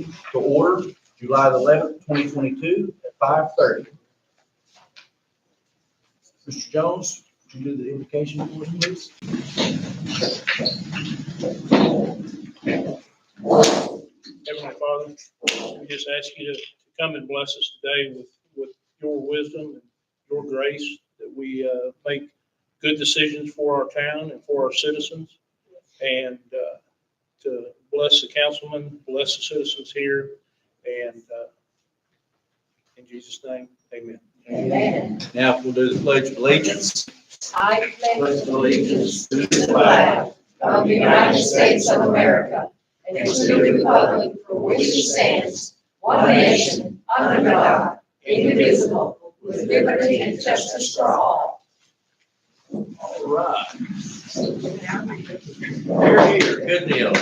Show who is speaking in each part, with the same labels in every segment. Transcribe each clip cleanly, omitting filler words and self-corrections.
Speaker 1: to order July the 11th, 2022 at 5:30. Mr. Jones, would you do the invocation for us, please?
Speaker 2: Heavenly Father, we just ask you to come and bless us today with your wisdom and your grace, that we make good decisions for our town and for our citizens, and to bless the councilman, bless the citizens here, and in Jesus' name, amen.
Speaker 3: Amen.
Speaker 1: Now we'll do the Pledge of Allegiance.
Speaker 3: I pledge allegiance to the flag of the United States of America and to the republic for which it stands, one nation, under God, indivisible, with liberty and justice for all.
Speaker 1: All right. Here, good deal.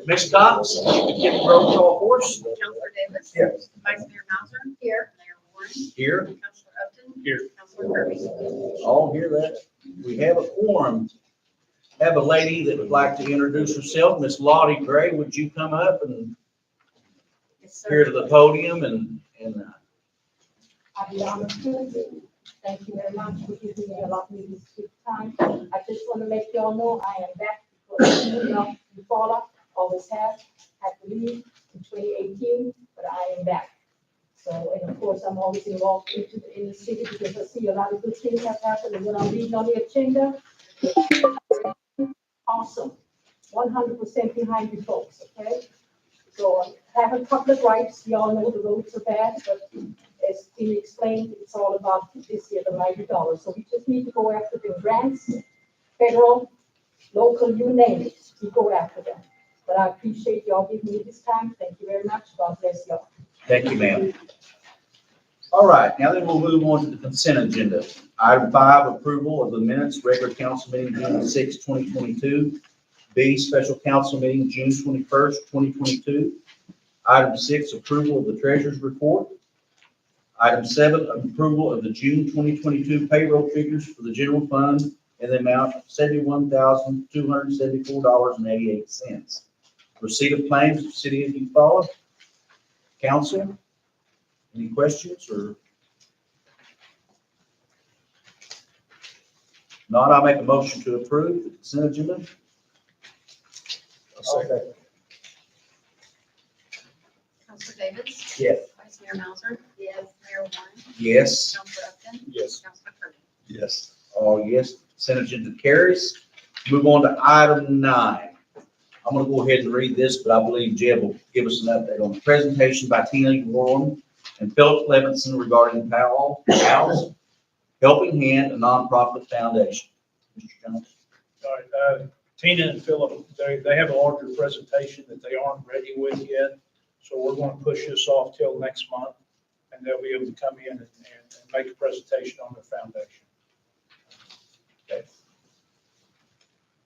Speaker 1: Ms. Cox, you can get the roll call for us.
Speaker 4: Counselor Davis?
Speaker 1: Yes.
Speaker 4: Vice Mayor Mauser? Here. Mayor Warren?
Speaker 1: Here,
Speaker 4: Counselor Upton?
Speaker 2: Here.
Speaker 4: Counselor Kirby?
Speaker 1: all hear that. We have a quorum. Have a lady that would like to introduce herself. Miss Lottie Gray, would you come up and
Speaker 3: Yes,
Speaker 1: here
Speaker 3: sir.
Speaker 1: to the podium and
Speaker 5: I'll be honest with you. Thank you very much for giving me a lot of this time. I just want to let y'all know I am back because you follow, always have, had to leave in 2018, but I am back. So, and of course, I'm always involved in the city because I see a lot of good things have happened, and when I'm reading on the agenda, awesome, 100% behind you folks, okay? So having public rights, we all know the roads are bad, but as Tina explained, it's all about this year, the $90. So we just need to go after the grants, federal, local, you name it, we go after them. But I appreciate y'all giving me this time. Thank you very much. God bless y'all.
Speaker 1: thank you, ma'am. All right, now then we'll move on to the consent agenda. Item 5, approval of the minutes, regular council meeting June 6, 2022. B, special council meeting June 21st, 2022. Item 6, approval of the treasurer's report. Item 7, approval of the June 2022 payroll figures for the general fund in the amount of $71,274.88. Receipt of claims of City of Eufaula. Council, any questions or? Not, I'll make a motion to approve the consent agenda.
Speaker 4: Counselor Davis?
Speaker 1: Yes.
Speaker 4: Vice Mayor Mauser? Yes. Mayor Warren?
Speaker 1: Yes.
Speaker 4: Counselor Upton?
Speaker 2: Yes.
Speaker 4: Counselor Kirby?
Speaker 1: Yes. All yes, consent agenda carries. Move on to item 9. I'm gonna go ahead and read this, but I believe Jeb will give us an update on the presentation by Tina Warren and Philip Levinson regarding PAL's Helping Hand, a nonprofit foundation. Mr. Jones.
Speaker 2: All right, Tina and Philip, they have a larger presentation that they aren't ready with yet. So we're going to push this off till next month, and they'll be able to come in and make a presentation on their foundation.
Speaker 1: Okay.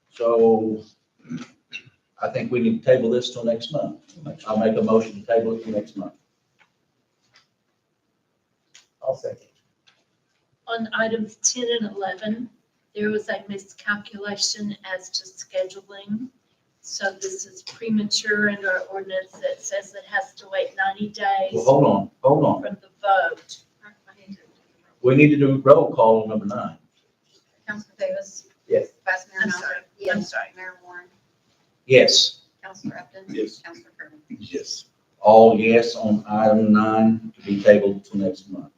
Speaker 1: So I think we need to table this till next month. I'll make a motion to table it till next month. I'll second.
Speaker 6: On items 10 and 11, there was a miscalculation as to scheduling. So this is premature in our ordinance that says it has to wait 90 days
Speaker 1: Well, hold on.
Speaker 6: from the vote.
Speaker 1: We need to do roll call on number 9.
Speaker 4: Counselor Davis?
Speaker 1: Yes.
Speaker 4: Vice Mayor
Speaker 6: I'm
Speaker 4: Mauser?
Speaker 6: sorry.
Speaker 4: Yes.
Speaker 6: I'm sorry.
Speaker 4: Mayor Warren?
Speaker 1: Yes.
Speaker 4: Counselor Upton?
Speaker 2: Yes.
Speaker 4: Counselor Kirby?
Speaker 1: Yes. All yes on item 9 to be tabled till next month.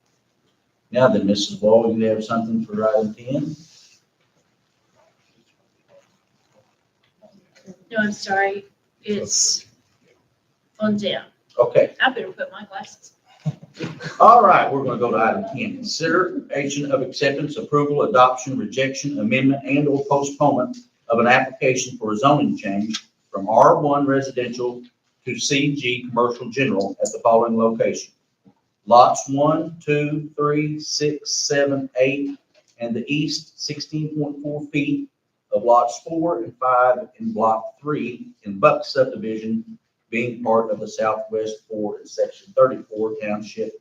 Speaker 1: Now then, Mrs. Wall, you have something for item 10?
Speaker 6: No, I'm sorry. It's on down.
Speaker 1: Okay.
Speaker 6: I better put my glasses
Speaker 1: All right, we're going to go to item 10. Consideration of acceptance, approval, adoption, rejection, amendment, and/or postponement of an application for a zoning change from R1 residential to CG commercial general at the following location. Lots 1, 2, 3, 6, 7, 8, and the east 16.4 feet of lots 4 and 5 in block 3 in Buck subdivision being part of the Southwest 4 and Section 34 Township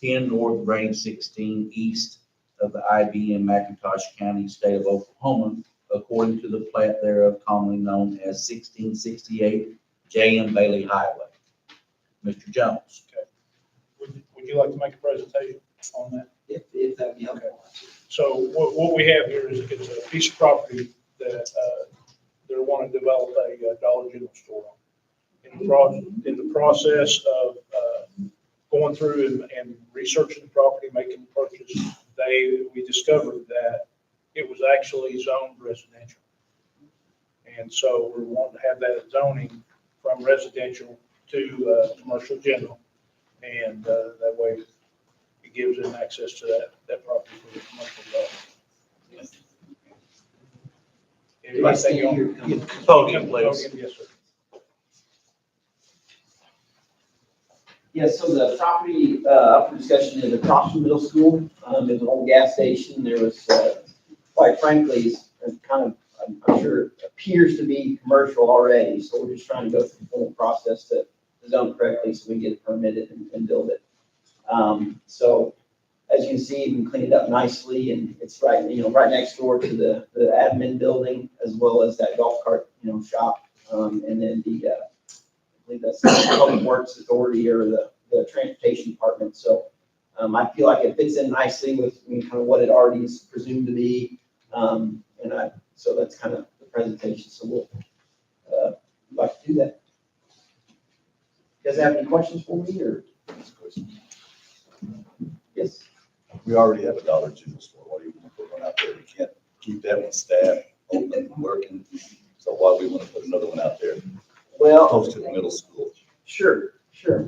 Speaker 1: 10 North Range 16 east of the IBM McIntosh County, State of Oklahoma, according to the plat thereof commonly known as 1668 J.M. Bailey Highway. Mr. Jones.
Speaker 2: Would you like to make a presentation on that?
Speaker 7: If that'd be helpful.
Speaker 2: So what we have here is it's a piece of property that they're wanting to develop a Dollar General store on. In the process of going through and researching the property, making the purchase, we discovered that it was actually zoned residential. And so we're wanting to have that zoning from residential to commercial general. And that way it gives them access to that property for the commercial development. Anything on?
Speaker 1: Podium, please.
Speaker 2: Yes, sir.
Speaker 7: Yeah, so the property up for discussion is across from middle school. There's an old gas station. There was, quite frankly, it's kind of, I'm sure, appears to be commercial already. So we're just trying to go through the full process to zone correctly so we can get it permitted and build it. So as you can see, we can clean it up nicely, and it's right, right next door to the admin building, as well as that golf cart, shop. And then I believe that's the Public Works Authority or the Transportation Department. So I feel like it fits in nicely with kind of what it already is presumed to be. So that's kind of the presentation. So we'll like to do that. You guys have any questions for me or? Yes.
Speaker 8: We already have a Dollar General store. Why do you want to put one out there? We can't keep that one staffed, open and working. So why we want to put another one out there
Speaker 7: Well,
Speaker 8: close to the middle school?
Speaker 7: sure.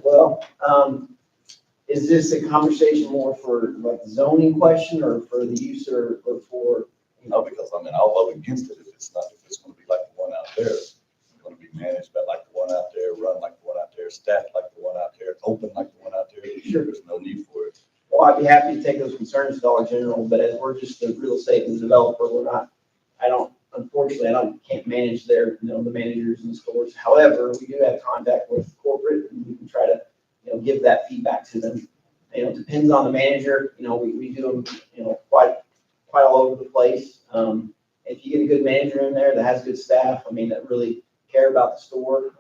Speaker 7: Well, is this a conversation more for like the zoning question or for the use or for?
Speaker 8: No, because I'll vote against it if it's going to be like the one out there. It's going to be managed by like the one out there, run like the one out there, staffed like the one out there, open like the one out there.
Speaker 7: Sure.
Speaker 8: There's no need for it.
Speaker 7: Well, I'd be happy to take those concerns to Dollar General, but as we're just the real estate and the developer, unfortunately, can't manage the managers and the stores. However, we do have contact with corporate and we can try to, give that feedback to them. It depends on the manager, we do them, quite all over the place. If you get a good manager in there that has good staff, that really care about the store,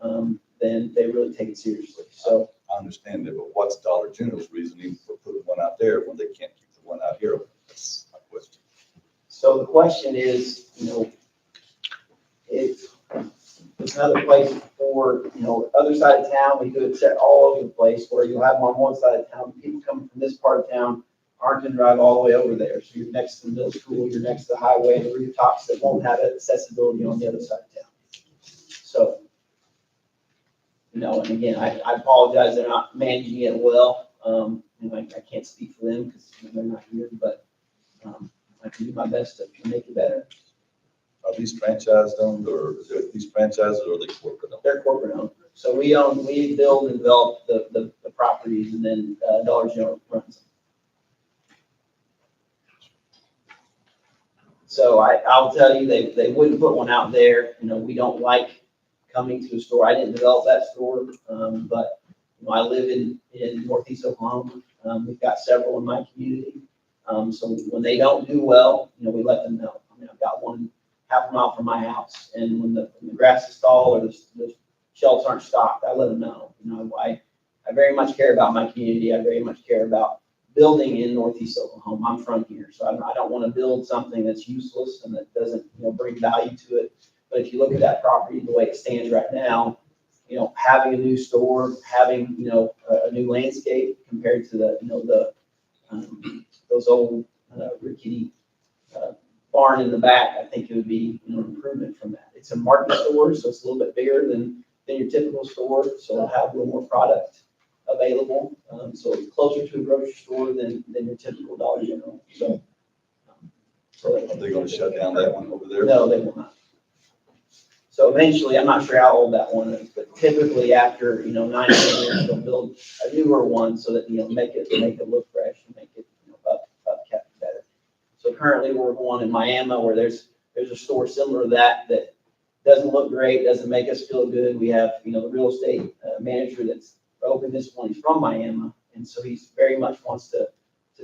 Speaker 7: then they really take it seriously. So,
Speaker 8: I understand that, but what's Dollar General's reasoning for putting one out there when they can't keep the one out here open? That's my question.
Speaker 7: So the question is, it's another place for, other side of town, we do it set all over the place where you'll have them on one side of town, people coming from this part of town aren't gonna drive all the way over there. So you're next to the middle school, you're next to the highway and the rooftops that won't have accessibility on the other side of town. So, and again, I apologize, they're not managing it well. I can't speak for them because they're not here, but I can do my best to make it better.
Speaker 8: Are these franchised owned or is it these franchises or are they corporate owned?
Speaker 7: They're corporate owned. So we build and develop the properties and then Dollar General runs them. So I'll tell you, they wouldn't put one out there. We don't like coming to a store. I didn't develop that store, but I live in Northeast Oklahoma. We've got several in my community. So when they don't do well, we let them know. I've got one half a mile from my house, and when the grass is tall or the shelves aren't stocked, I let them know. I very much care about my community. I very much care about building in Northeast Oklahoma. I'm from here, so I don't want to build something that's useless and that doesn't, bring value to it. But if you look at that property, the way it stands right now, having a new store, having, a new landscape compared to those old rickety barn in the back, I think it would be an improvement from that. It's a market store, so it's a little bit bigger than your typical store, so it'll have a little more product available. So it's closer to a grocery store than your typical Dollar General. So
Speaker 8: Are they going to shut down that one over there?
Speaker 7: no, they will not. So eventually, I'm not sure how old that one is, but typically after, 9 years, they'll build a newer one so that, make it look fresh and make it, upkept better. So currently we're one in Miami where there's a store similar to that doesn't look great, doesn't make us feel good. We have, the real estate manager that's opened this one, he's from Miami. And so he's very much wants to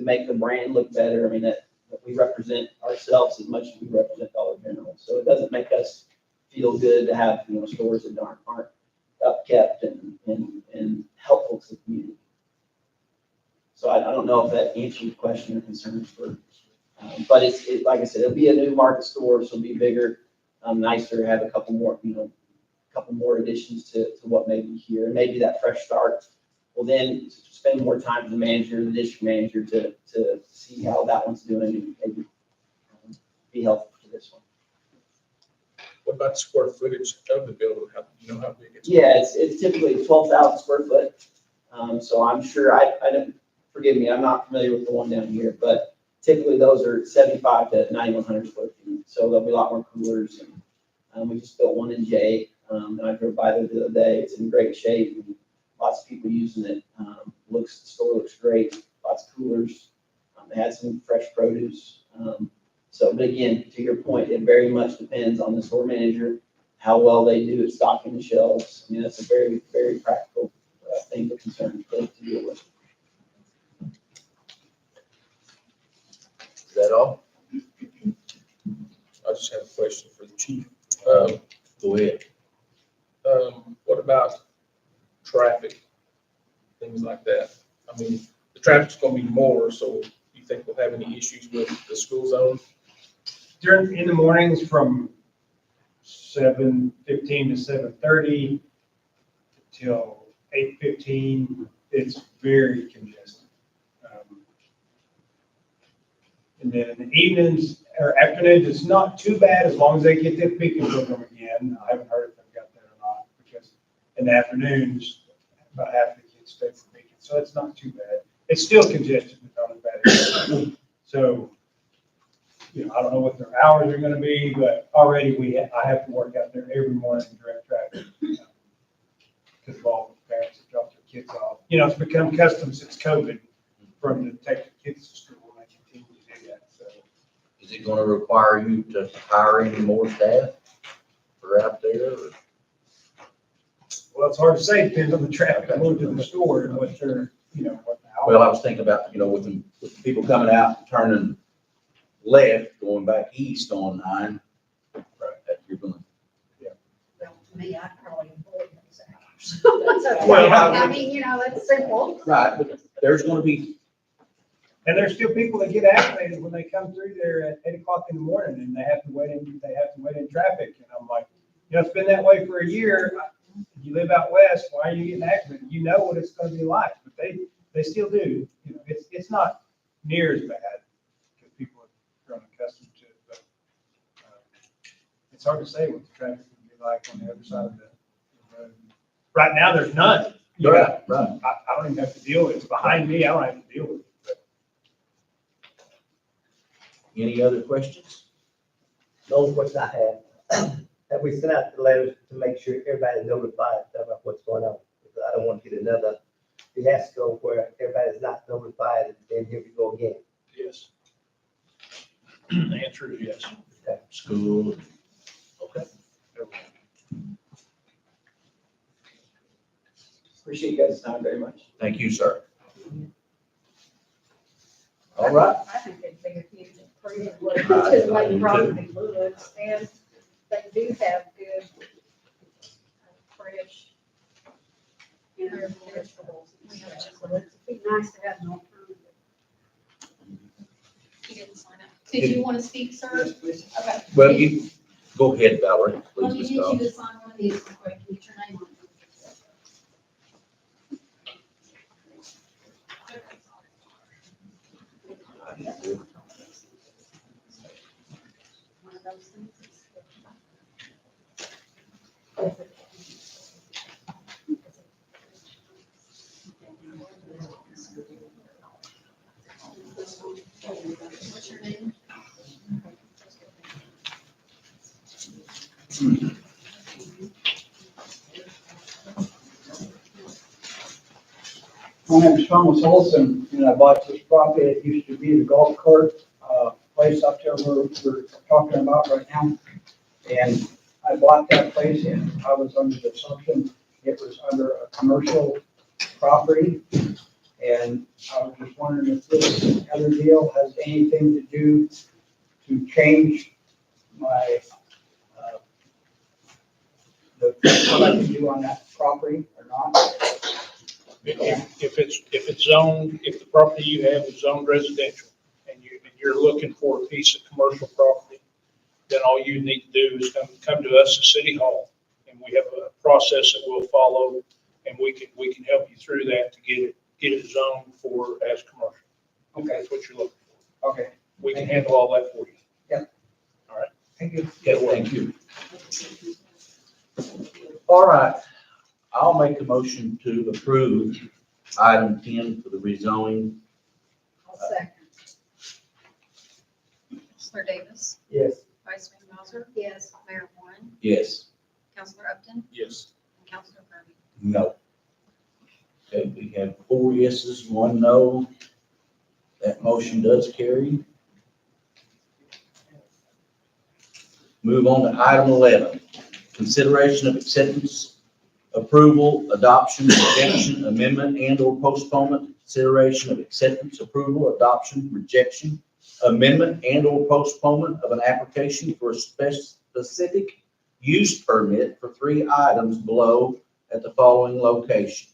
Speaker 7: make the brand look better. we represent ourselves as much as we represent Dollar General. So it doesn't make us feel good to have, stores that aren't upkept and helpful to the community. So I don't know if that answers your question or concerns but like I said, it'll be a new market store, so it'll be bigger, nicer, have a couple more additions to what may be here, and maybe that fresh start will then spend more time with the manager, the district manager, to see how that one's doing and maybe be helpful to this one.
Speaker 9: What about the square footage of the building? How, you know how big it's?
Speaker 7: Yeah, it's typically 12,000 square foot. So I'm sure, I don't, forgive me, I'm not familiar with the one down here, but typically those are 75 to 9,100 square feet. So there'll be a lot more coolers. And we just built one in Jay. And I drove by there the other day. It's in great shape. And lots of people using it. The store looks great. Lots of coolers. They had some fresh produce. But again, to your point, it very much depends on the store manager, how well they do at stocking the shelves. I mean, that's a very, very practical thing to deal with.
Speaker 1: Is that all?
Speaker 9: I just have a question for the chief.
Speaker 1: Go ahead.
Speaker 9: What about traffic? Things like that. I mean, the traffic's gonna be more, so you think we'll have any issues with the school zone?
Speaker 10: In the mornings from 7:15 to 7:30 till 8:15, it's very congested. And then in the evenings or afternoons, it's not too bad as long as they get their Beacon program again. I haven't heard if they've got that or not, because in the afternoons, about half the kids stay for Beacon, so it's not too bad. It's still congested, but not as bad as it is. So, I don't know what their hours are gonna be, but already I have to work out there every morning and direct traffic. Because of all the parents that drop their kids off. It's become custom since COVID for them to take the kids to school, and they continue to do that, so.
Speaker 1: Is it gonna require you to hire any more staff for out there? Or?
Speaker 10: Well, it's hard to say, depends on the traffic going to the store and what they're, what the hours.
Speaker 1: Well, I was thinking about, with the people coming out, turning left, going back east on 9. Right. That you're gonna.
Speaker 3: Well, to me, I probably avoid those hours.
Speaker 10: Well,
Speaker 3: I mean, that's simple.
Speaker 1: Right, but there's gonna be,
Speaker 10: And there's still people that get aggravated when they come through there at 8 o'clock in the morning and they have to wait in traffic. And I'm like, it's been that way for a year. You live out west, why are you getting aggravated? You know what it's gonna be like, but they still do. It's not near as bad because people have grown accustomed to it, but it's hard to say what the traffic will be like on the other side of the road. Right now, there's none.
Speaker 1: right.
Speaker 10: I don't even have to deal with it. It's behind me. I don't have to deal with it. But
Speaker 1: Any other questions?
Speaker 11: The only question I have, have we sent out the letters to make sure everybody's notified about what's going on? Because I don't want to get another fiasco where everybody's not notified, and then here we go again.
Speaker 2: Yes. The answer is yes.
Speaker 1: School. Okay.
Speaker 7: Appreciate you guys' time very much.
Speaker 1: Thank you, sir. All right.
Speaker 3: I think it'd be a huge improvement, just like Robin Woods, and they do have good, fresh, vegetables. So it'd be nice to have an alternative.
Speaker 4: You didn't sign up. Did you want to speak, sir? Okay.
Speaker 1: Well, you, go ahead, Valerie,
Speaker 4: Let
Speaker 1: please,
Speaker 4: me
Speaker 1: Ms.
Speaker 4: need you
Speaker 1: Dahl.
Speaker 4: to sign one of these real quick. Get your name on it. One of those things. What's your name?
Speaker 12: My name is Thomas Olson, and I bought this property. It used to be the golf cart place up there where we're talking about right now. And I bought that place, and I was under the assumption it was under a commercial property. And I was just wondering if this other deal has anything to do to change my, what I can do on that property or not?
Speaker 2: If it's zoned, if the property you have is zoned residential and you're looking for a piece of commercial property, then all you need to do is come to us at City Hall, and we have a process that we'll follow, and we can help you through that to get it zoned for as commercial. If
Speaker 12: Okay,
Speaker 2: that's what you're looking for.
Speaker 12: okay,
Speaker 2: We can handle all that for you.
Speaker 12: thank you.
Speaker 1: Yeah, thank you. All right, I'll make a motion to approve item 10 for the rezoning.
Speaker 3: I'll second.
Speaker 6: Counselor Davis,
Speaker 11: Yes.
Speaker 6: Vice Mayor Mauser,
Speaker 3: Yes.
Speaker 6: Mayor Warren,
Speaker 1: Yes.
Speaker 6: Counselor Upton,
Speaker 9: Yes.
Speaker 6: and Counselor Kirby.
Speaker 8: No.
Speaker 1: Okay, we have 4 yeses, 1 no. That motion does carry. Move on to item 11, consideration of acceptance, approval, adoption, rejection, amendment, and/or postponement. Consideration of acceptance, approval, adoption, rejection, amendment, and/or postponement of an application for a specific use permit for 3 items below at the following location.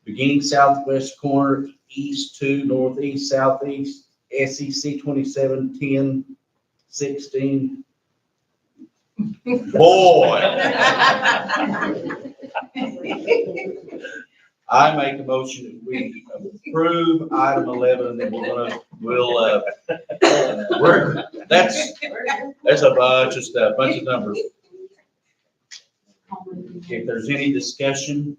Speaker 1: Beginning southwest corner, east 2, northeast, southeast, SEC 2710, 16. Boy. I make a motion that we approve item 11, and then that's a bunch of stuff, bunch of numbers. If there's any discussion,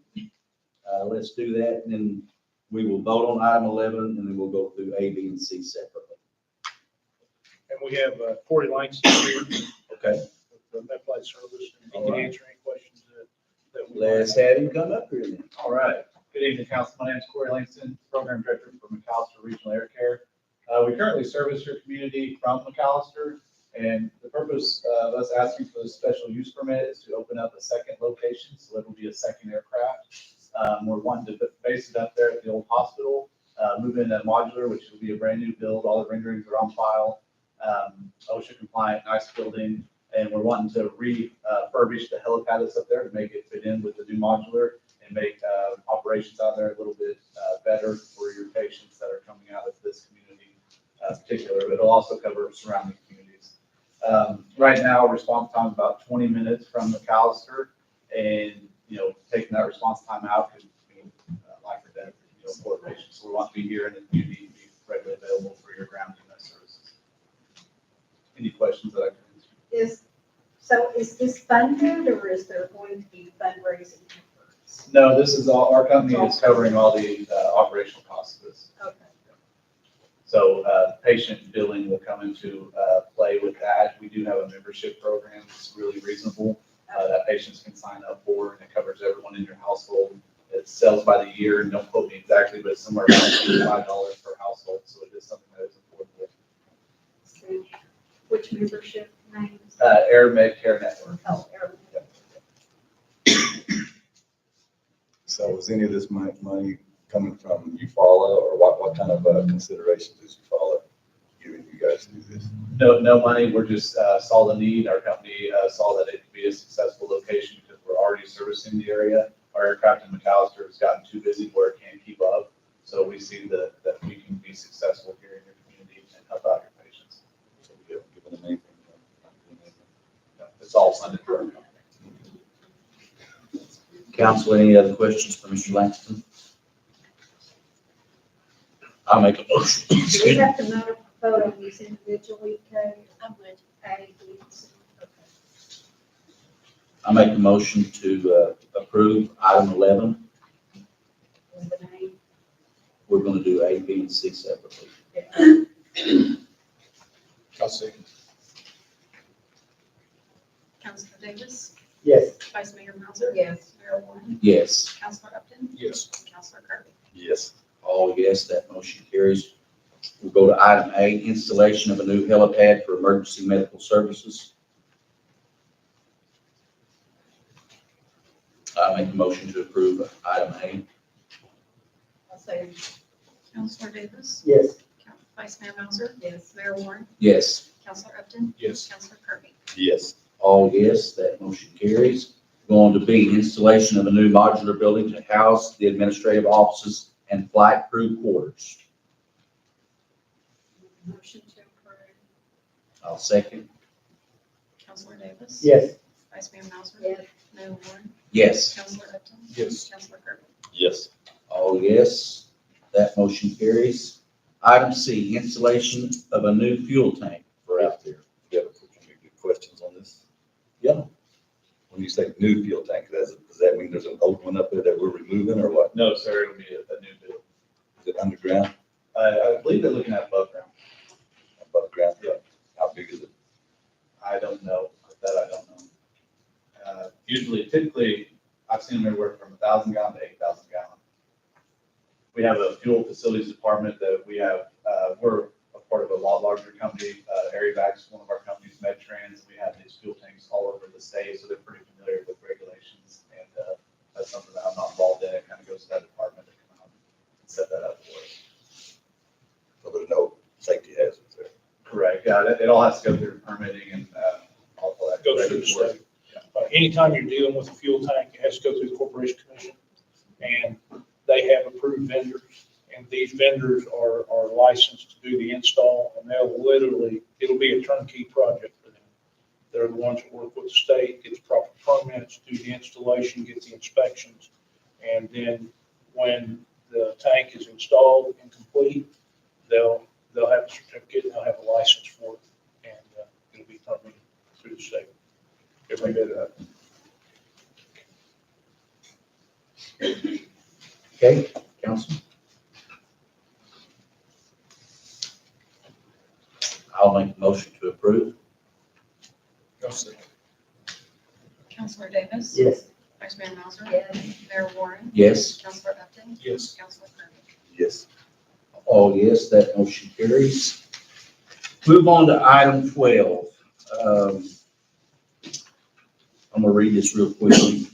Speaker 1: let's do that, and then we will vote on item 11, and then we'll go through A, B, and C separately.
Speaker 2: And we have Corey Langston here
Speaker 1: Okay,
Speaker 2: with the MetLife Service, and he can answer any questions that we.
Speaker 1: let's have him come up here then.
Speaker 13: All right. Good evening, Council. My name is Corey Langston, Program Director for McAllister Regional Air Care. We currently service your community from McAllister, and the purpose of us asking for this special use permit is to open up a second location, so it will be a second aircraft. We're wanting to base it up there at the old hospital, move in a modular, which will be a brand new build. All the renderings are on file. OSHA compliant, nice building, and we're wanting to refurbish the helipad that's up there to make it fit in with the new modular and make operations out there a little bit better for your patients that are coming out of this community particular. It'll also cover surrounding communities. Right now, response time is about 20 minutes from McAllister, and taking that response time out could mean life or death for patients. So we want to be here in the community, be readily available for your ground EMS services. Any questions that I can answer?
Speaker 3: Is this funded or is there going to be fundraising efforts?
Speaker 13: No, this is all, our company is covering all the operational costs of this.
Speaker 3: Okay.
Speaker 13: So patient billing will come into play with that. We do have a membership program that's really reasonable that patients can sign up for, and it covers everyone in your household. It sells by the year, and don't quote me exactly, but it's somewhere around $5 per household, so it is something that is affordable.
Speaker 3: So, which membership name?
Speaker 13: Air Medcare Network.
Speaker 3: Oh, Air.
Speaker 8: So is any of this money coming from Eufaula, or what kind of considerations is Eufaula giving you guys to do this?
Speaker 13: No money. We're just saw the need. Our company saw that it could be a successful location because we're already servicing the area. Our aircraft in McAllister has gotten too busy where it can't keep up. So we see that we can be successful here in your community and help out your patients.
Speaker 8: So we haven't given them anything.
Speaker 13: It's all funded through our company.
Speaker 1: Council, any other questions for Mr. Langston? I'll make a motion.
Speaker 3: Do we have to vote on these individually, Kay?
Speaker 6: I would.
Speaker 3: A, B, and C? Okay.
Speaker 1: I make a motion to approve item 11.
Speaker 3: With the name?
Speaker 1: We're going to do A, B, and C separately.
Speaker 9: I'll second.
Speaker 6: Counselor Davis,
Speaker 11: Yes.
Speaker 6: Vice Mayor Mauser.
Speaker 3: Yes.
Speaker 6: Mayor Warren,
Speaker 1: Yes.
Speaker 6: Counselor Upton,
Speaker 9: Yes.
Speaker 6: Counselor Kirby.
Speaker 8: Yes.
Speaker 1: All yes, that motion carries. We'll go to item A, installation of a new helipad for emergency medical services. I make a motion to approve item A.
Speaker 3: I'll second.
Speaker 6: Counselor Davis,
Speaker 11: Yes.
Speaker 6: Vice Mayor Mauser,
Speaker 3: Yes.
Speaker 6: Mayor Warren,
Speaker 1: Yes.
Speaker 6: Counselor Upton,
Speaker 9: Yes.
Speaker 6: Counselor Kirby.
Speaker 8: Yes.
Speaker 1: All yes, that motion carries. Going to B, installation of a new modular building to house the administrative offices and flight crew quarters.
Speaker 6: Motion to approve.
Speaker 1: I'll second.
Speaker 6: Counselor Davis.
Speaker 11: Yes.
Speaker 6: Vice Mayor Mauser.
Speaker 3: Yes.
Speaker 6: Mayor Warren,
Speaker 1: Yes.
Speaker 6: Counselor Upton,
Speaker 9: Yes.
Speaker 6: Counselor Kirby.
Speaker 8: Yes.
Speaker 1: All yes, that motion carries. Item C, installation of a new fuel tank for out there.
Speaker 8: You have any questions on this?
Speaker 1: Yeah.
Speaker 8: When you say new fuel tank, does that mean there's an old one up there that we're removing or what?
Speaker 13: No, sir, it'll be a new build.
Speaker 8: Is it underground,
Speaker 13: I believe they're looking at above ground.
Speaker 8: above ground?
Speaker 13: Yeah.
Speaker 8: How big is it?
Speaker 13: I don't know, that I don't know. Usually, typically, I've seen them anywhere from 1,000 gallon to 8,000 gallon. We have a fuel facilities department that we have, we're a part of a lot larger company, Airvax, one of our companies, Medtrans. We have these fuel tanks all over the state, so they're pretty familiar with regulations. And that's something that I'm not involved in. It kind of goes to that department to come out and set that up for us.
Speaker 8: So there's no safety hazards there.
Speaker 13: Correct, yeah, it all has to go through permitting and all that.
Speaker 2: Goes through the state. Anytime you're dealing with a fuel tank, it has to go through the Corporation Commission, and they have approved vendors, and these vendors are licensed to do the install, and they'll literally, it'll be a turnkey project for them. They're the ones that work with the state, get the proper permits, do the installation, get the inspections, and then when the tank is installed and complete, they'll have a certificate, and they'll have a license for it, and it'll be permitted through the state. Every bit of that.
Speaker 1: Okay, council? I'll make a motion to approve.
Speaker 6: Counselor Davis.
Speaker 11: Yes.
Speaker 6: Vice Mayor Mauser.
Speaker 3: Yes.
Speaker 6: Mayor Warren,
Speaker 1: Yes.
Speaker 6: Counselor Upton,
Speaker 2: Yes.
Speaker 6: Counselor Kirby.
Speaker 8: Yes.
Speaker 1: All yes, that motion carries. Move on to item 12. I'm gonna read this real quickly.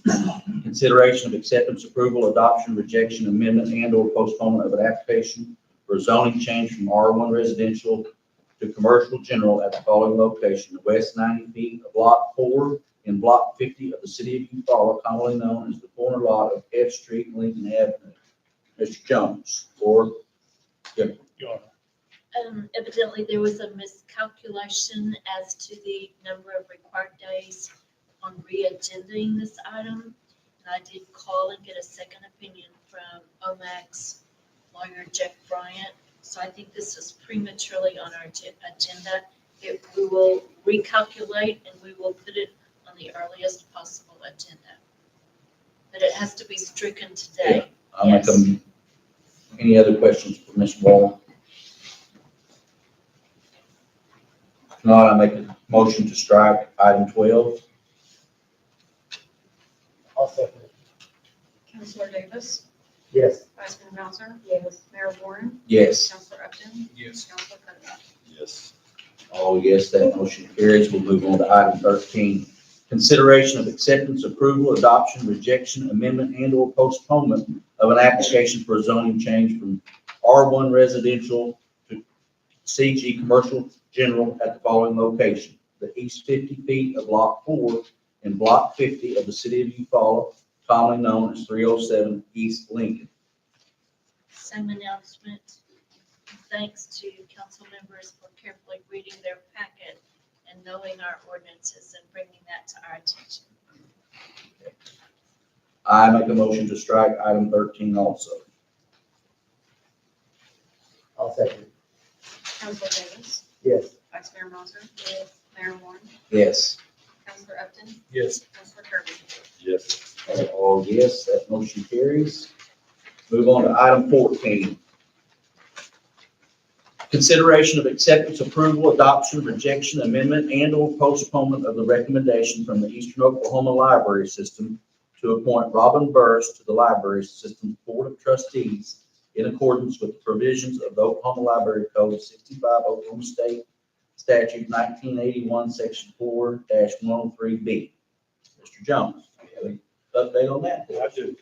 Speaker 1: Consideration of acceptance, approval, adoption, rejection, amendment, and/or postponement of an application for zoning change from R1 residential to commercial general at the following location: the west 90 feet of Lot 4 in Block 50 of the city of Eufaula, commonly known as the corner lot of F Street and Lincoln Avenue. Mr. Jones, or
Speaker 2: Your Honor.
Speaker 6: Evidently, there was a miscalculation as to the number of required days on re-agending this item. And I did call and get a second opinion from OMAG's lawyer, Jeff Bryant. So I think this is prematurely on our agenda. We will recalculate and we will put it on the earliest possible agenda. But it has to be stricken today.
Speaker 1: I'll make them. Any other questions for Ms. Wall? If not, I make a motion to strike item 12.
Speaker 11: I'll second it.
Speaker 6: Counselor Davis,
Speaker 11: Yes.
Speaker 6: Vice Mayor Mauser,
Speaker 3: Yes.
Speaker 6: Mayor Warren,
Speaker 1: Yes.
Speaker 6: Counselor Upton,
Speaker 2: Yes.
Speaker 6: Counselor Kirby.
Speaker 8: Yes.
Speaker 1: All yes, that motion carries. We'll move on to item 13. Consideration of acceptance, approval, adoption, rejection, amendment, and/or postponement of an application for a zoning change from R1 residential to CG commercial general at the following location: the east 50 feet of Lot 4 in Block 50 of the city of Eufaula, commonly known as 307 East Lincoln.
Speaker 6: Same announcement. Thanks to council members for carefully reading their packet and knowing our ordinances and bringing that to our attention.
Speaker 1: I make a motion to strike item 13 also.
Speaker 11: I'll second it.
Speaker 6: Counselor Davis,
Speaker 11: Yes.
Speaker 6: Vice Mayor Mauser. Yes. Mayor Warren,
Speaker 1: Yes.
Speaker 6: Counselor Upton,
Speaker 2: Yes.
Speaker 6: Counselor Kirby.
Speaker 8: Yes.
Speaker 1: All yes, that motion carries. Move on to item 14. Consideration of acceptance, approval, adoption, rejection, amendment, and/or postponement of the recommendation from the Eastern Oklahoma Library System to appoint Robin Burris to the Library System Board of Trustees in accordance with the provisions of the Oklahoma Library Code 65 Oklahoma State Statute 1981, Section 4-103B. Mr. Jones, do you have any update on that?
Speaker 2: I do.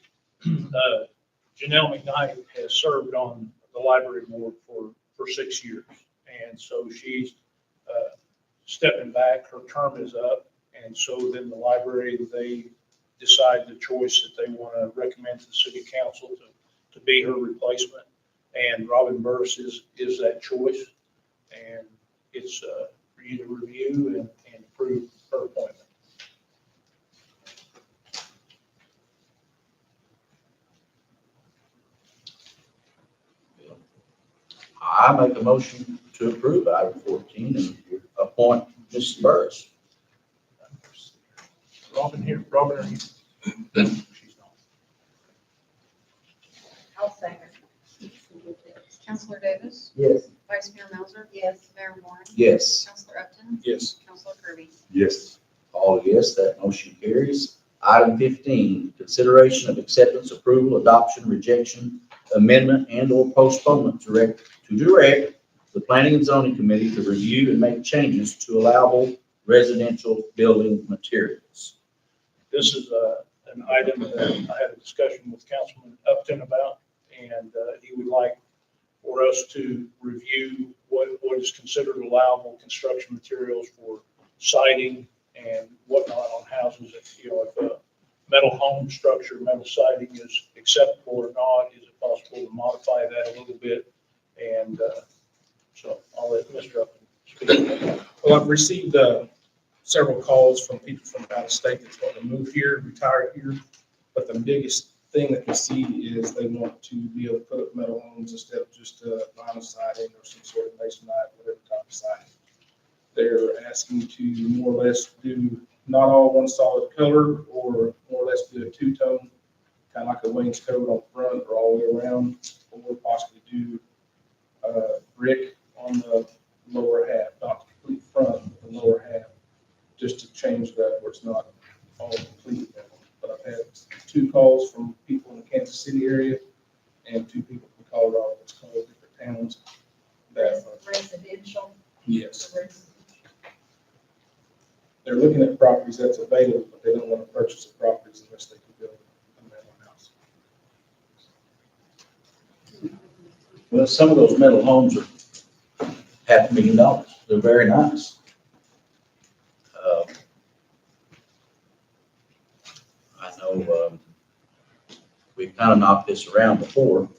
Speaker 2: Janelle McKnight has served on the library board for 6 years. And so she's stepping back, her term is up. And so then the library, they decide the choice that they want to recommend to the city council to be her replacement. And Robin Burris is that choice. And it's for you to review and approve her appointment.
Speaker 1: I make a motion to approve item 14 and appoint Mrs. Burris.
Speaker 2: Robin here, Robin, are you? She's not.
Speaker 3: I'll second.
Speaker 4: Counselor Davis?
Speaker 11: Yes.
Speaker 4: Vice Mayor Melzer?
Speaker 3: Yes.
Speaker 4: Mayor Warren?
Speaker 1: Yes.
Speaker 4: Counselor Upton?
Speaker 9: Yes.
Speaker 4: Counselor Kirby?
Speaker 8: Yes.
Speaker 1: All yes, that motion carries. Item 15, consideration of acceptance, approval, adoption, rejection, amendment, and/or postponement to direct the Planning and Zoning Committee to review and make changes to allowable residential building materials.
Speaker 2: This is an item that I had a discussion with Councilman Upton about, and he would like for us to review what is considered allowable construction materials for siding and whatnot on houses. If, you know, if a metal home structure, metal siding is acceptable or not, is it possible to modify that a little bit? And so I'll let Mr. Upton speak.
Speaker 9: Well, I've received several calls from people from out of state that want to move here, retire here. But the biggest thing that we see is they want to be able to put up metal homes instead of just vinyl siding or some sort of masonite, whatever type of siding. They're asking to more or less do not all one solid color, or more or less do a two-tone, kind of like a wainscot on front or all the way around, or possibly do brick on the lower half, not the complete front, but the lower half, just to change that where it's not all complete. But I've had 2 calls from people in the Kansas City area and 2 people from Colorado. It's called different towns. That,
Speaker 3: Residential.
Speaker 9: yes, they're looking at properties that's available, but they don't want to purchase the properties unless they can build a metal house.
Speaker 1: Well, some of those metal homes are $500,000. They're very nice. I know we've kind of knocked this around before.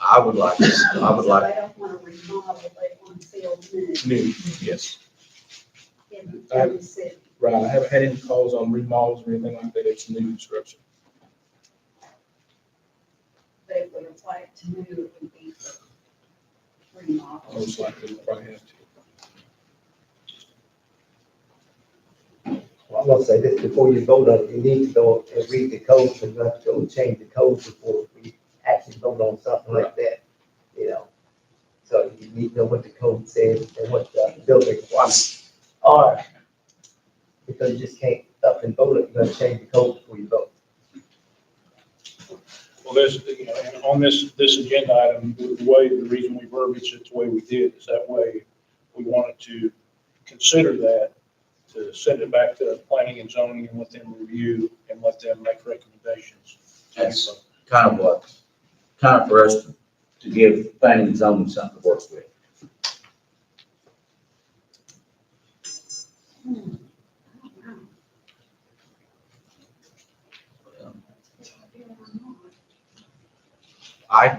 Speaker 1: I would like,
Speaker 3: They don't want to remodel, they want to build new
Speaker 9: New, yes.
Speaker 3: in
Speaker 9: I-
Speaker 3: the city.
Speaker 9: Right, I haven't had any calls on remodels or anything like that. It's new construction.
Speaker 3: They would apply it to new, it would be for remodel.
Speaker 9: Most likely, we'll probably have to.
Speaker 11: Well, I'm gonna say this before you vote on it, you need to go and read the code, because you have to go change the code before we actually vote on something like that, you know. So you need to know what the code says and what the building requirements are. Because you just can't up and vote it, you gotta change the code before you vote.
Speaker 2: Well, there's, you know, and on this agenda item, the reason we verbiage it the way we did is that way we wanted to consider that, to send it back to planning and zoning and let them review and let them make recommendations.
Speaker 1: That's kind of for us to give planning and zoning something to work with.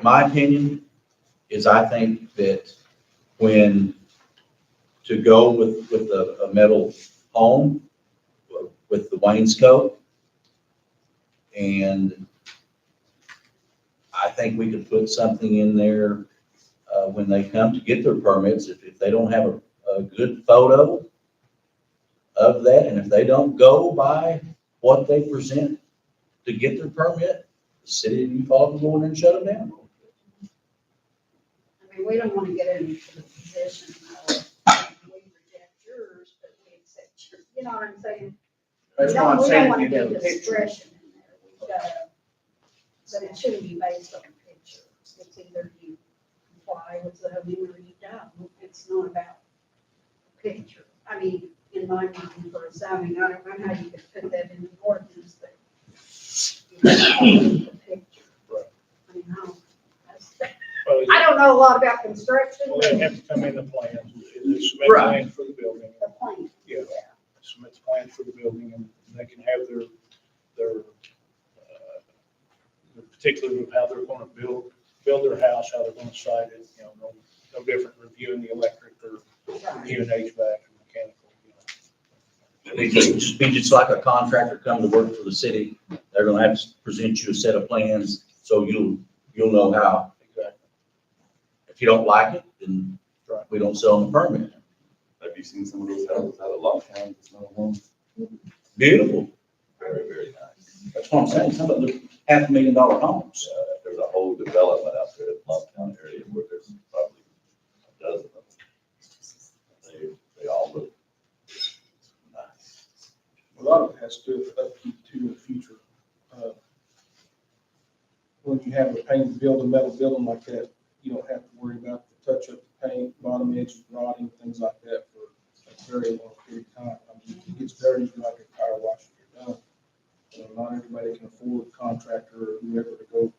Speaker 1: My opinion is I think that when to go with a metal home, with the wainscot, and I think we could put something in there when they come to get their permits, if they don't have a good photo of that, and if they don't go by what they present to get their permit, the city of New Paltz will go in and shut them down.
Speaker 3: I mean, we don't want to get into the position of we reject yours, but we accept yours, you know what I'm saying?
Speaker 12: That's
Speaker 3: We
Speaker 12: why
Speaker 3: don't,
Speaker 12: I'm
Speaker 3: we don't
Speaker 12: saying
Speaker 3: want
Speaker 12: you
Speaker 3: to
Speaker 12: have
Speaker 3: be
Speaker 12: a picture.
Speaker 3: discretion in there. We've got to, but it shouldn't be based on a picture. It's either you comply with zoning or you don't. It's not about picture. I my mind for zoning. I don't know how you could put that in the ordinance, but. The picture.
Speaker 2: Right.
Speaker 3: I mean,
Speaker 2: Well,
Speaker 3: I don't know a lot about construction,
Speaker 2: well,
Speaker 3: but
Speaker 2: they have to come in the plans, they submit
Speaker 1: Right.
Speaker 2: plans for the building.
Speaker 3: the plan.
Speaker 2: Yeah, submit the plans for the building, and they can have the particulars of how they're gonna build their house, how they're gonna site it, you know, no different reviewing the electric or reviewing HVAC or mechanical, you know.
Speaker 1: It'd be just like a contractor come to work for the city. They're gonna have to present you a set of plans, so you'll know how.
Speaker 2: Exactly.
Speaker 1: If you don't like it, then
Speaker 2: Right.
Speaker 1: we don't sell them a permit.
Speaker 8: Have you seen some of those houses out of Longtown, the snow homes?
Speaker 1: Beautiful.
Speaker 8: Very, very nice.
Speaker 1: That's what I'm saying. Some of them $500,000 homes.
Speaker 8: There's a whole development out there in the Longtown area where there's probably a dozen of them. They all look nice.
Speaker 9: A lot of it has to do with upkeep too in the future. When you have a paint, build a metal building like that, you don't have to worry about the touch up the paint, bottom edge rotting, things like that for a very long period of time. I mean, it gets dirty, you like a power wash and you're done. You know, not everybody can afford a contractor or whoever to go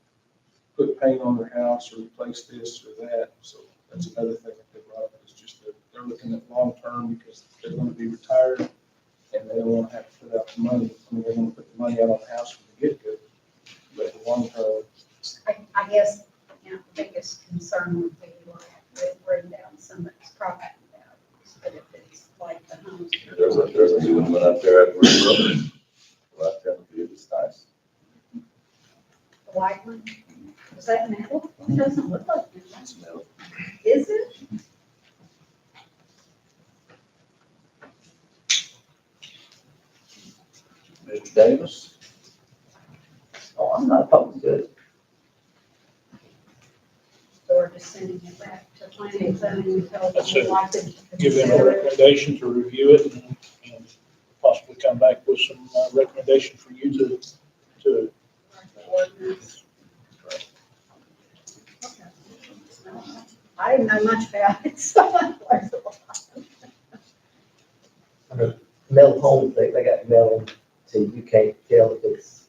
Speaker 9: put paint on their house or replace this or that. So that's another thing that they brought up, is just that they're looking at long term because they're gonna be retired and they don't wanna have to put out the money. I mean, they're gonna put the money out on the house from the get-go. But the long term,
Speaker 3: I guess, you know, the biggest concern would be like bring down some of its property values, but if it's like the homes.
Speaker 8: There's a new one went up there at Ridge Road. Right there, it's nice.
Speaker 3: The white one, is that metal? It doesn't look like metal.
Speaker 8: It's metal.
Speaker 3: Is it?
Speaker 1: Mr. Davis?
Speaker 11: Oh, I'm not opposed to it.
Speaker 3: So we're just sending it back to planning and zoning and tell them
Speaker 2: That's
Speaker 3: we'd
Speaker 2: it.
Speaker 3: like to
Speaker 2: Give them a
Speaker 3: consider it.
Speaker 2: recommendation to review it and possibly come back with some recommendation for you to.
Speaker 3: Ordinance. Okay. I didn't know much about it, so I'm flexible.
Speaker 11: Metal homes, they got metal, so you can't tell if it's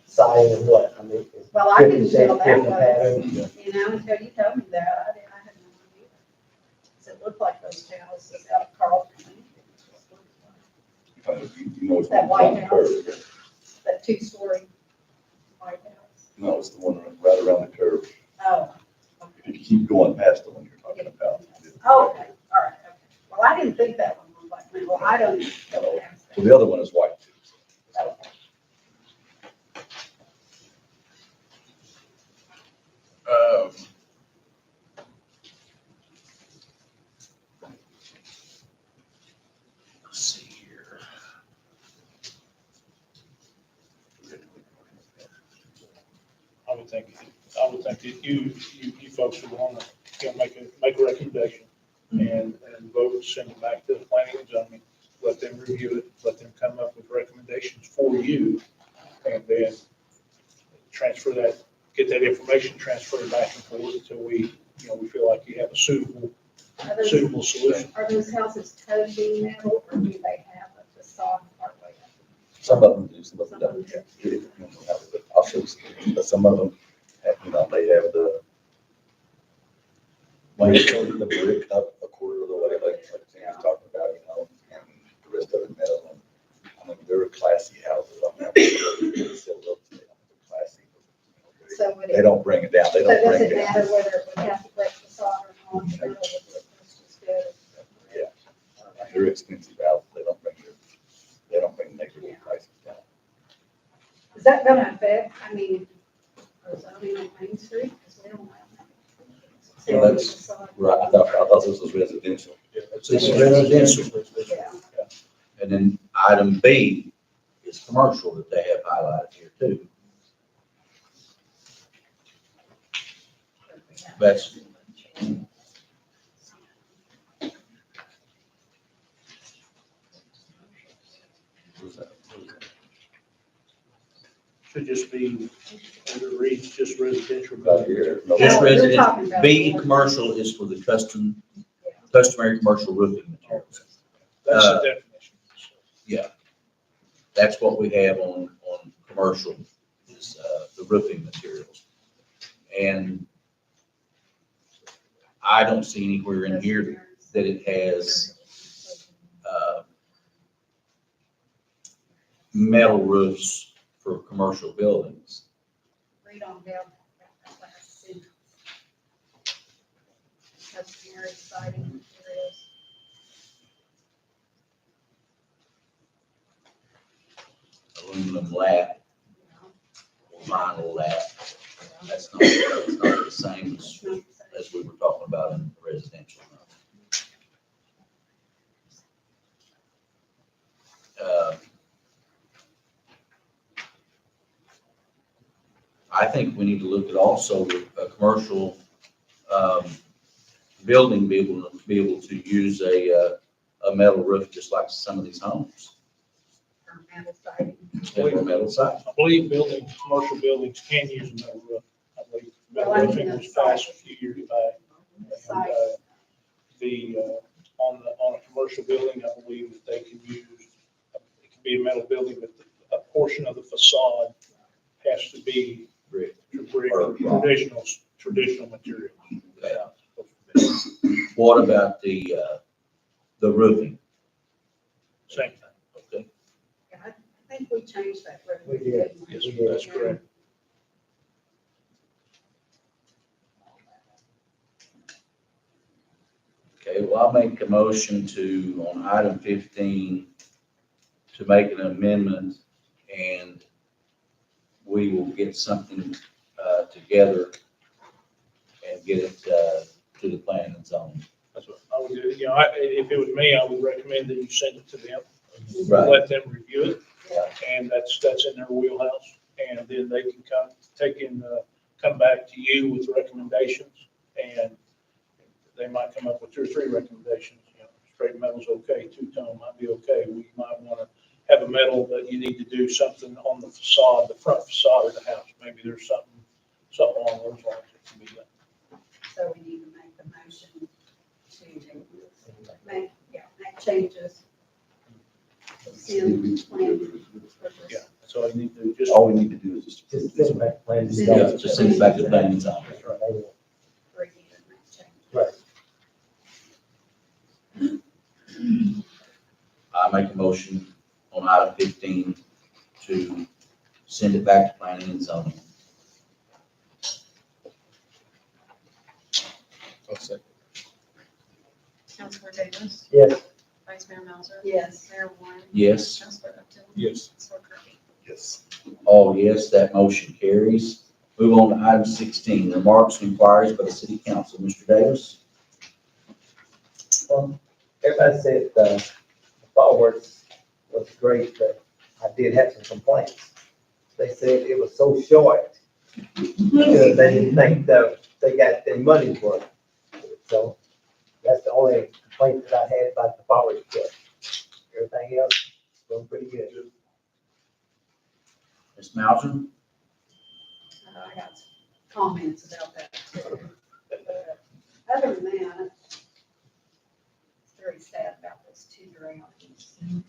Speaker 11: siding or what. I mean, it's
Speaker 3: Well, I didn't
Speaker 11: different
Speaker 3: feel
Speaker 11: shapes,
Speaker 3: that
Speaker 11: different
Speaker 3: way,
Speaker 11: patterns.
Speaker 3: you know, until you told me that, I had no idea. Does it look like those houses out of Carlton?
Speaker 8: You know, it's
Speaker 3: That
Speaker 8: on
Speaker 3: white
Speaker 8: the
Speaker 3: house.
Speaker 8: curve.
Speaker 3: That two-story white house?
Speaker 8: No, it's the one right around the curve.
Speaker 3: Oh.
Speaker 8: If you keep going past the one you're talking about.
Speaker 3: Oh, okay, all right, okay. Well, I didn't think that one was like, well, I don't go past
Speaker 8: So the other one is white too.
Speaker 3: that. Okay.
Speaker 1: Let's see here.
Speaker 2: I would think that you folks would want to, make a recommendation and vote, send it back to the planning and zoning, let them review it, let them come up with recommendations for you, and then transfer that, get that information transferred back and forth until we feel like you have a suitable solution.
Speaker 3: Are those houses totally metal, or do they have a facade partway up?
Speaker 8: Some of them do, some of them don't. It depends on how they look. I'll show you some, but some of them, they have the brick up a quarter of the way, like Sam was talking about, and the rest of it metal. I mean, they're classy houses. I mean, they're classy.
Speaker 3: So would
Speaker 8: They
Speaker 3: it,
Speaker 8: don't bring it down. They
Speaker 3: so
Speaker 8: don't
Speaker 3: does
Speaker 8: bring
Speaker 3: it
Speaker 8: it down.
Speaker 3: matter whether it would have to break facade or not? Metal would look just as good.
Speaker 8: Yeah. They're expensive houses. They don't bring neighborhood prices down.
Speaker 3: Is that gonna affect, I mean, our zoning on Main Street, because we don't allow that.
Speaker 8: Well, that's- Right, I thought this was residential.
Speaker 1: It's residential.
Speaker 3: Yeah.
Speaker 1: And then item B is commercial that they have highlighted here too. That's,
Speaker 2: Should just be, it reads just residential.
Speaker 8: Right here. No,
Speaker 1: just
Speaker 3: No, you're
Speaker 1: residential.
Speaker 3: talking about-
Speaker 1: B, commercial is for the customary commercial roofing materials.
Speaker 2: That's
Speaker 1: Uh,
Speaker 2: the definition.
Speaker 1: That's what we have on commercial is, the roofing materials. And I don't see anywhere in here that it has, metal roofs for commercial buildings.
Speaker 3: Read on down that last sentence. Customary siding materials.
Speaker 1: Aluminum lap or vinyl lap. That's not the same as we were talking about in residential. I think we need to look at also a commercial, building, be able to use a metal roof just like some of these homes.
Speaker 3: Or metal siding.
Speaker 1: Or metal side.
Speaker 2: I believe buildings, commercial buildings can use a metal roof. I believe metal
Speaker 3: Well, I
Speaker 2: roofing
Speaker 3: mean,
Speaker 2: was passed a few years back.
Speaker 3: Siding.
Speaker 2: On a commercial building, I believe that they can use, it can be a metal building, but a portion of the facade has to be
Speaker 1: Brick.
Speaker 2: brick
Speaker 1: Or
Speaker 2: or traditional material.
Speaker 1: What about the roofing?
Speaker 2: Same thing.
Speaker 1: Okay.
Speaker 3: Yeah, I think we changed that.
Speaker 11: We did.
Speaker 2: Yes, that's correct.
Speaker 1: Okay, well, I'll make a motion to, on item 15, to make an amendment, and we will get something together and get it to the planning and zoning.
Speaker 2: That's what I would do. You know, if it was me, I would recommend that you send it to them.
Speaker 1: Right.
Speaker 2: Let them review it.
Speaker 1: Yeah.
Speaker 2: And that's in their wheelhouse. And then they can come back to you with recommendations. And they might come up with 2 or 3 recommendations. You know, straight metal's okay, two-tone might be okay. We might want to have a metal that you need to do something on the facade, the front facade of the house. Maybe there's something along those lines that can be done.
Speaker 3: So we need to make the motion to make changes. Send plan.
Speaker 2: Yeah, that's all you need to do. Just
Speaker 8: All we need to do is just.
Speaker 11: Just send back plan.
Speaker 1: Yeah, just send it back to the planning and zoning.
Speaker 3: Review and make changes.
Speaker 11: Right.
Speaker 1: I make a motion on item 15 to send it back to planning and zoning.
Speaker 9: I'll second.
Speaker 6: Councilor Davis,
Speaker 11: Yes.
Speaker 6: Vice Mayor Mauser,
Speaker 3: Yes.
Speaker 6: Mayor Warren,
Speaker 1: Yes?
Speaker 6: Councilor Upton,
Speaker 9: Yes.
Speaker 6: Councilor Kirby.
Speaker 8: Yes.
Speaker 1: All yes, that motion carries. Move on to item 16, remarks and inquiries by the city council. Mr. Davis?
Speaker 11: Everybody said the fireworks was great, but I did have some complaints. They said it was so short, because they didn't think that they got their money's worth. So that's the only complaint that I had about the fireworks show. Everything else going pretty good.
Speaker 1: Ms. Mauser?
Speaker 3: I got some comments about that too. Other than that, it's very sad about those 2 drownings on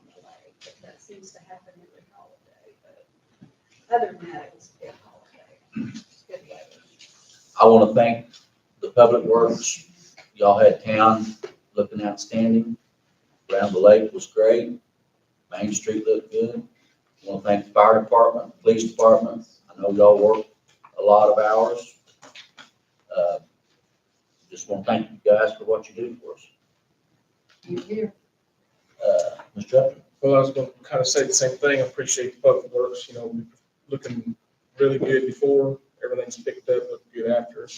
Speaker 3: the lake, but that seems to happen every holiday, but other than that, it was a good holiday. Good weather.
Speaker 1: I want to thank the Public Works. Y'all had town looking outstanding. Around the lake was great. Main Street looked good. I want to thank the fire department, police department. I know y'all work a lot of hours. Just want to thank you guys for what you do for us. Mr. Upton?
Speaker 9: Well, I was going to kind of say the same thing. I appreciate the public works, looking really good before. Everything's picked up, looked good after. It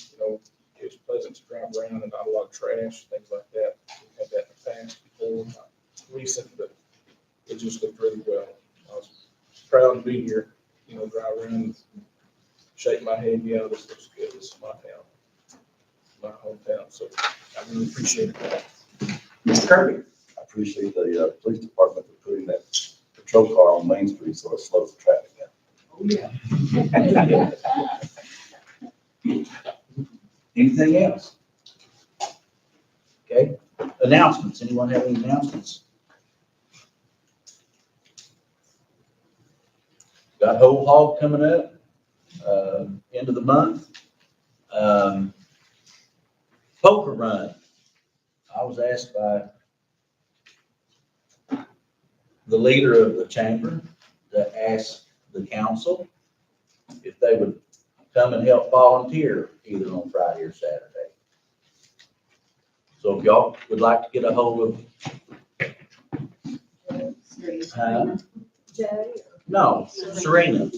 Speaker 9: was pleasant to drive around and not a lot of trash, things like that. We had that in the past before, not recent, but it just looked really well. I was proud to be here, drive around, shake my head, yeah, this looks good. This is my town, my hometown. So I really appreciate it.
Speaker 1: Mr. Kirby?
Speaker 8: I appreciate the police department for putting that patrol car on Main Street so it slows the traffic down.
Speaker 1: Anything else? Okay, announcements. Anyone have any announcements? Got whole hog coming up, end of the month. Poker run. I was asked by the leader of the chamber to ask the council if they would come and help volunteer either on Friday or Saturday. So if y'all would like to get a hold of,
Speaker 5: Jay?
Speaker 1: no, Serena.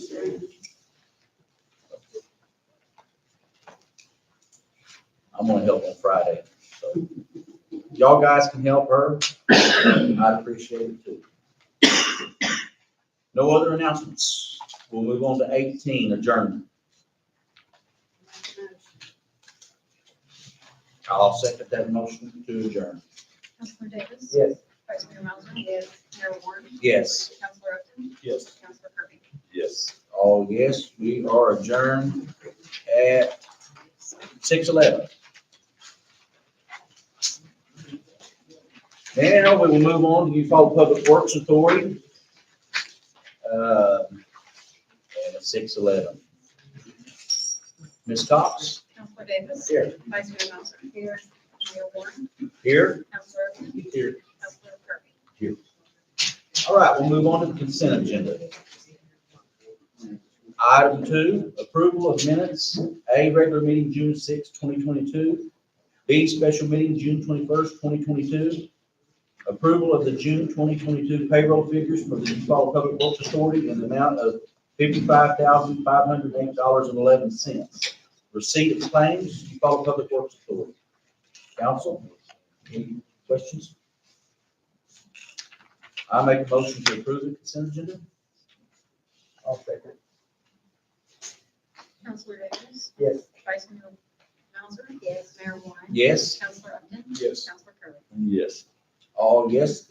Speaker 1: I'm gonna help on Friday, so y'all guys can help her. I'd appreciate it too. No other announcements. We'll move on to 18, adjournment. I'll second that motion to adjourn.
Speaker 6: Councilor Davis?
Speaker 11: Yes.
Speaker 6: Vice Mayor Melvin? Yes. Mayor Warren?
Speaker 1: Yes.
Speaker 6: Councilor Upton?
Speaker 9: Yes.
Speaker 6: Councilor Kirby?
Speaker 8: Yes.
Speaker 1: All yes, we are adjourned at 6:11. Now we will move on to Eufaula Public Works Authority. At 6:11. Ms. Cox?
Speaker 6: Councilor Davis?
Speaker 1: Here.
Speaker 6: Vice Mayor Melvin? Here. Mayor Warren?
Speaker 1: Here?
Speaker 6: Councilor Upton?
Speaker 1: Here.
Speaker 6: Councilor Kirby?
Speaker 1: All right, we'll move on to the consent agenda. Item 2, approval of minutes. A, regular meeting June 6, 2022. B, special meeting June 21st, 2022. Approval of the June 2022 payroll figures for the Eufaula Public Works Authority in the amount of $55,508.11. Receipt of claims, Eufaula Public Works Authority. Council, any questions? I make a motion to approve the consent agenda.
Speaker 11: I'll second.
Speaker 6: Councilor Davis?
Speaker 11: Yes.
Speaker 6: Vice Mayor Melvin? Yes. Mayor Warren?
Speaker 1: Yes.
Speaker 6: Councilor Upton?
Speaker 9: Yes.
Speaker 6: Councilor Kirby?
Speaker 8: Yes.
Speaker 1: All yes,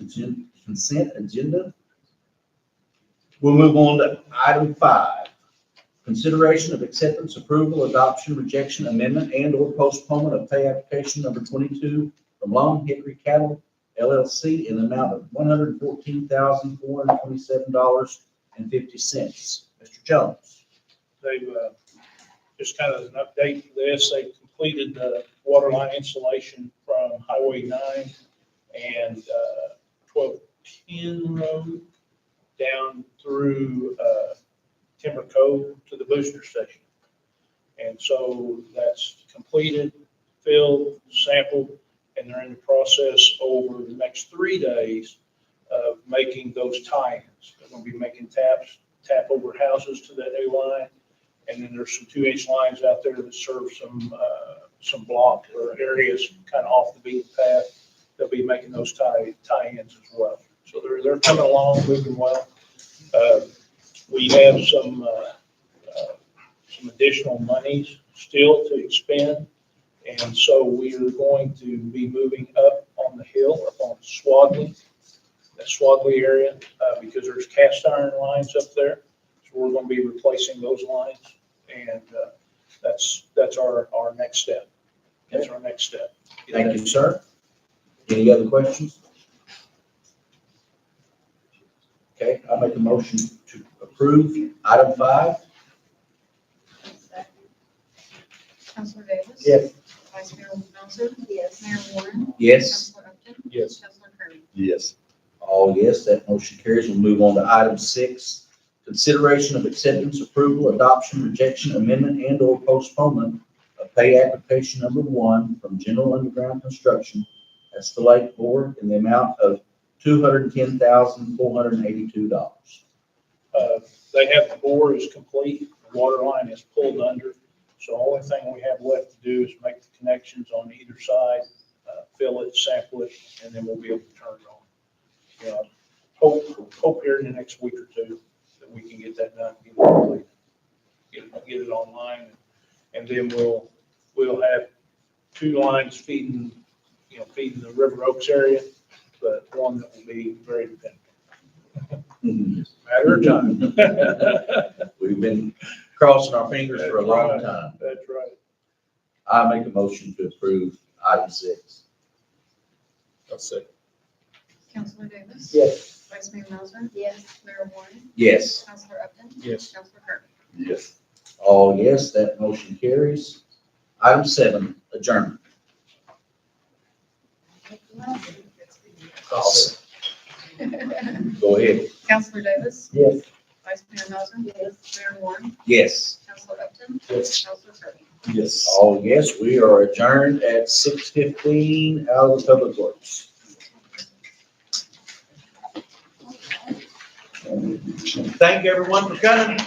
Speaker 1: consent agenda. We'll move on to item 5. Consideration of acceptance, approval, adoption, rejection, amendment, and/or postponement of pay application number 22 from Long Hickory Cattle LLC in the amount of $114,427.50. Mr. Jones.
Speaker 2: They've, just kind of an update to this, they've completed the water line installation from Highway 9 and 1210 Road down through Timber Cove to the booster station. And so that's completed, filled, sampled, and they're in the process over the next 3 days of making those tie-ins. They're going to be making tap over houses to that new line. And then there's some 2-inch lines out there that serve some block or areas kind of off the beaten path. They'll be making those tie-ins as well. So they're coming along, moving well. We have some additional monies still to expend. And so we are going to be moving up on the hill, up on Swadley, that Swadley area, because there's cast iron lines up there. So we're going to be replacing those lines. And that's our next step. That's our next step.
Speaker 1: Thank you, sir. Any other questions? Okay, I'll make a motion to approve item 5.
Speaker 6: Councilor Davis?
Speaker 11: Yes.
Speaker 6: Vice Mayor Melvin? Yes. Mayor Warren?
Speaker 1: Yes.
Speaker 6: Councilor Upton?
Speaker 9: Yes.
Speaker 6: Councilor Kirby?
Speaker 8: Yes.
Speaker 1: All yes, that motion carries. We'll move on to item 6. Consideration of acceptance, approval, adoption, rejection, amendment, and/or postponement of pay application number 1 from General Underground Construction. That's the Lake Board in the amount of $210,482.
Speaker 2: They have, the bore is complete, the water line is pulled under. So the only thing we have left to do is make the connections on either side, fill it, sample it, and then we'll be able to turn it on. Hope here in the next week or 2 that we can get that done, get it complete, get it online. And then we'll have 2 lines feeding the River Oaks area, but one that will be very dependable. Matter of time.
Speaker 1: We've been crossing our fingers for a long time.
Speaker 2: That's right.
Speaker 1: I make a motion to approve item 6.
Speaker 9: I'll second.
Speaker 6: Councilor Davis?
Speaker 11: Yes.
Speaker 4: Vice Mayor Melvin.
Speaker 6: Yes.
Speaker 4: Mayor Warren.
Speaker 1: Yes.
Speaker 4: Counselor Upton.
Speaker 9: Yes.
Speaker 4: Counselor Kirby.
Speaker 8: Yes.
Speaker 1: All yes, that motion carries. Item 7, adjournment. Go ahead.
Speaker 4: Counselor Davis.
Speaker 11: Yes.
Speaker 4: Vice Mayor Melvin.
Speaker 6: Yes.
Speaker 4: Mayor Warren.
Speaker 1: Yes.
Speaker 4: Counselor Upton.
Speaker 9: Yes.
Speaker 4: Counselor Kirby.
Speaker 8: Yes.
Speaker 1: All yes, we are adjourned at 6:15 out of the Public Works. Thank everyone for coming.